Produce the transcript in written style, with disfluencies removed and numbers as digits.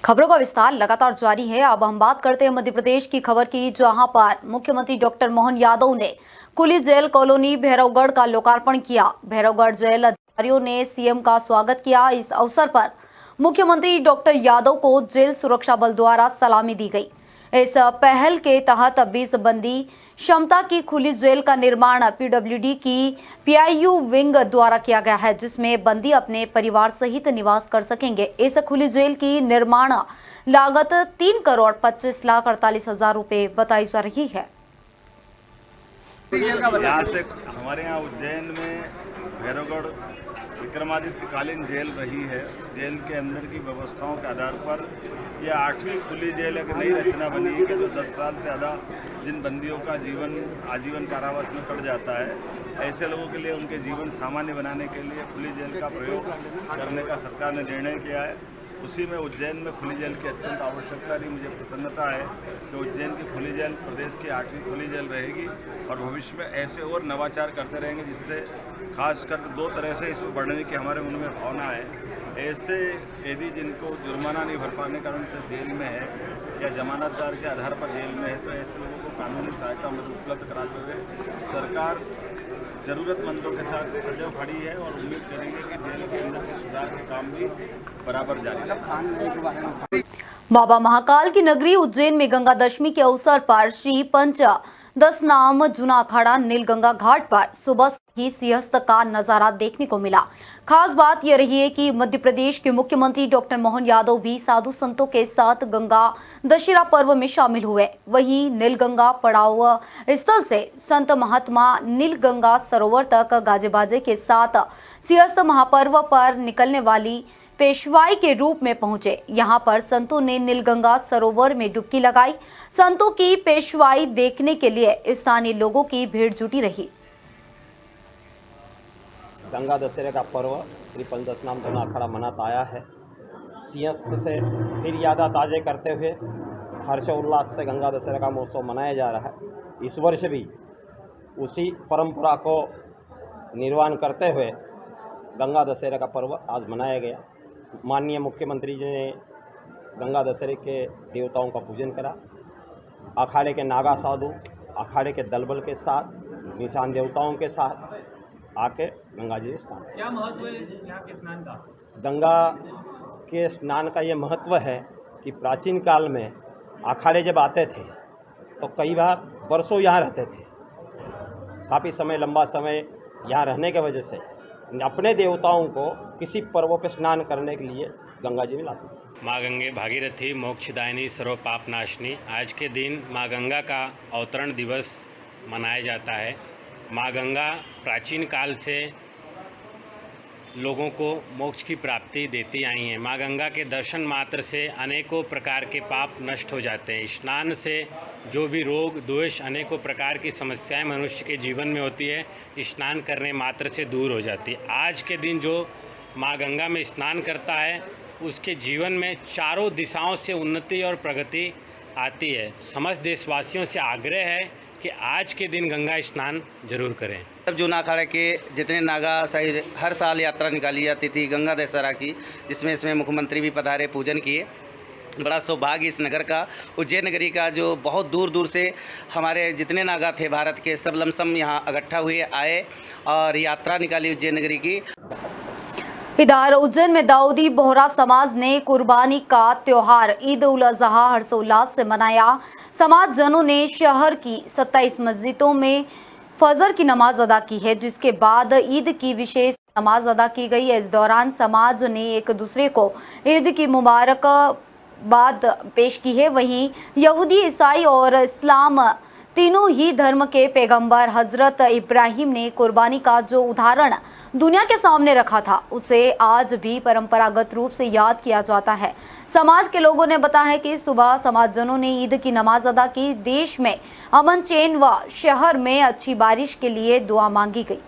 खबरों का विस्तार लगातार जारी है। अब हम बात करते हैं मध्य प्रदेश की खबर की, जहां पर मुख्यमंत्री डॉक्टर मोहन यादव ने खुली जेल कॉलोनी भैरवगढ़ का लोकार्पण किया। भैरवगढ़ जेल अधिकारियों ने सीएम का स्वागत किया। इस अवसर पर मुख्यमंत्री डॉक्टर यादव को जेल सुरक्षा बल द्वारा सलामी दी गई। इस पहल के तहत 20 बंदी क्षमता की खुली जेल का निर्माण पीडब्ल्यूडी की पीआईयू विंग द्वारा किया गया है, जिसमें बंदी अपने परिवार सहित निवास कर सकेंगे। इस खुली जेल की निर्माण लागत 3,25,48,000 रुपए बताई जा रही है। यहाँ से हमारे यहाँ उज्जैन में भैरवगढ़ विक्रमादित्यकालीन जेल रही है। जेल के अंदर की व्यवस्थाओं के आधार पर यह 8वीं खुली जेल एक नई रचना बनी है कि जो 10 साल से ज़्यादा जिन बंदियों का जीवन आजीवन कारावास में कट जाता है, ऐसे लोगों के लिए उनके जीवन सामान्य बनाने के लिए खुली जेल का प्रयोग करने का सरकार ने निर्णय किया है। उसी में उज्जैन में खुली जेल की अत्यंत आवश्यकता रही। मुझे प्रसन्नता है कि उज्जैन की खुली जेल प्रदेश की 8वीं खुली जेल रहेगी और भविष्य में ऐसे और नवाचार करते रहेंगे, जिससे खासकर 2 तरह से इसमें बढ़ने की हमारे मन में भावना है। ऐसे यदि जिनको जुर्माना नहीं भर पाने कारण से जेल में है या जमानतदार के आधार पर जेल में है, तो ऐसे लोगों को कानूनी सहायता मदद उपलब्ध कराते हुए सरकार जरूरतमंदों के साथ सजग खड़ी है और उम्मीद करेंगे कि जेल के अंदर के सुधार के काम भी बराबर जारी रहेंगे। बाबा महाकाल की नगरी उज्जैन में गंगा दशमी के अवसर पर श्री पंच दशनाम जूना अखाड़ा नीलगंगा घाट पर सुबह से ही सिंहस्थ का नजारा देखने को मिला। खास बात यह रही है कि मध्य प्रदेश के मुख्यमंत्री डॉक्टर मोहन यादव भी साधु संतों के साथ गंगा दशहरा पर्व में शामिल हुए। वहीं नीलगंगा पड़ाव स्थल से संत महात्मा नीलगंगा सरोवर तक गाजे बाजे के साथ सिंहस्थ महापर्व पर निकलने वाली पेशवाई के रूप में पहुंचे। यहां पर संतों ने नीलगंगा सरोवर में डुबकी लगाई। संतों की पेशवाई देखने के लिए स्थानीय लोगों की भीड़ जुटी रही। गंगा दशहरे का पर्व श्री पंच दशनाम जूना अखाड़ा मनाता आया है। सिंहस्थ से फिर यादा ताजे करते हुए हर्षोल्लास से गंगा दशहरे का महोत्सव मनाया जा रहा है। इस वर्ष भी उसी परंपरा को निर्वाण करते हुए गंगा दशहरे का पर्व आज मनाया गया। माननीय मुख्यमंत्री जी ने गंगा दशहरे के देवताओं का पूजन करा। अखाड़े के नागा साधु अखाड़े के दलबल के साथ निशान देवताओं के साथ आके गंगा जी स्नान। क्या महत्व है यहाँ के स्नान का? गंगा के स्नान का ये महत्व है कि प्राचीन काल में अखाड़े जब आते थे तो कई बार वर्षों यहाँ रहते थे। काफ़ी समय लंबा समय यहाँ रहने की वजह से अपने देवताओं को किसी पर्वों पर स्नान करने के लिए गंगा जी में लाते हैं। माँ गंगे भागीरथी मोक्षदायिनी सर्व पाप नाशनी। आज के दिन माँ गंगा का अवतरण दिवस मनाया जाता है। माँ गंगा प्राचीन काल से लोगों को मोक्ष की प्राप्ति देती आई हैं। माँ गंगा के दर्शन मात्र से अनेकों प्रकार के पाप नष्ट हो जाते हैं। स्नान से जो भी रोग द्वेष अनेकों प्रकार की समस्याएं मनुष्य के जीवन में होती है, स्नान करने मात्र से दूर हो जाती है। आज के दिन जो माँ गंगा में स्नान करता है उसके जीवन में चारों दिशाओं से उन्नति और प्रगति आती है। समस्त देशवासियों से आग्रह है कि आज के दिन गंगा स्नान जरूर करें। सब जूना अखाड़े के जितने नागा सही हर साल यात्रा निकाली जाती थी गंगा दशहरा की, जिसमें इसमें मुख्यमंत्री भी पधारे, पूजन किए। बड़ा सौभाग्य इस नगर का, उज्जैन नगरी का, जो बहुत दूर दूर से हमारे जितने नागा थे भारत के सब लमसम यहाँ इकट्ठा हुए आए और यात्रा निकाली उज्जैन नगरी की। इधर उज्जैन में दाऊदी बोहरा समाज ने कुर्बानी का त्योहार ईद उल अजहा हर्षोल्लास से मनाया। समाज जनों ने शहर की 27 मस्जिदों में फजर की नमाज अदा की है, जिसके बाद ईद की विशेष नमाज अदा की गई है। इस दौरान समाज ने एक दूसरे को ईद की मुबारकबाद पेश की है। वहीं यहूदी, ईसाई और इस्लाम तीनों ही धर्म के पैगंबर हजरत इब्राहिम ने कुर्बानी का जो उदाहरण दुनिया के सामने रखा था, उसे आज भी परंपरागत रूप से याद किया जाता है। समाज के लोगों ने बताया कि सुबह समाजजनों ने ईद की नमाज अदा की। देश में अमन चैन व शहर में अच्छी बारिश के लिए दुआ मांगी गई।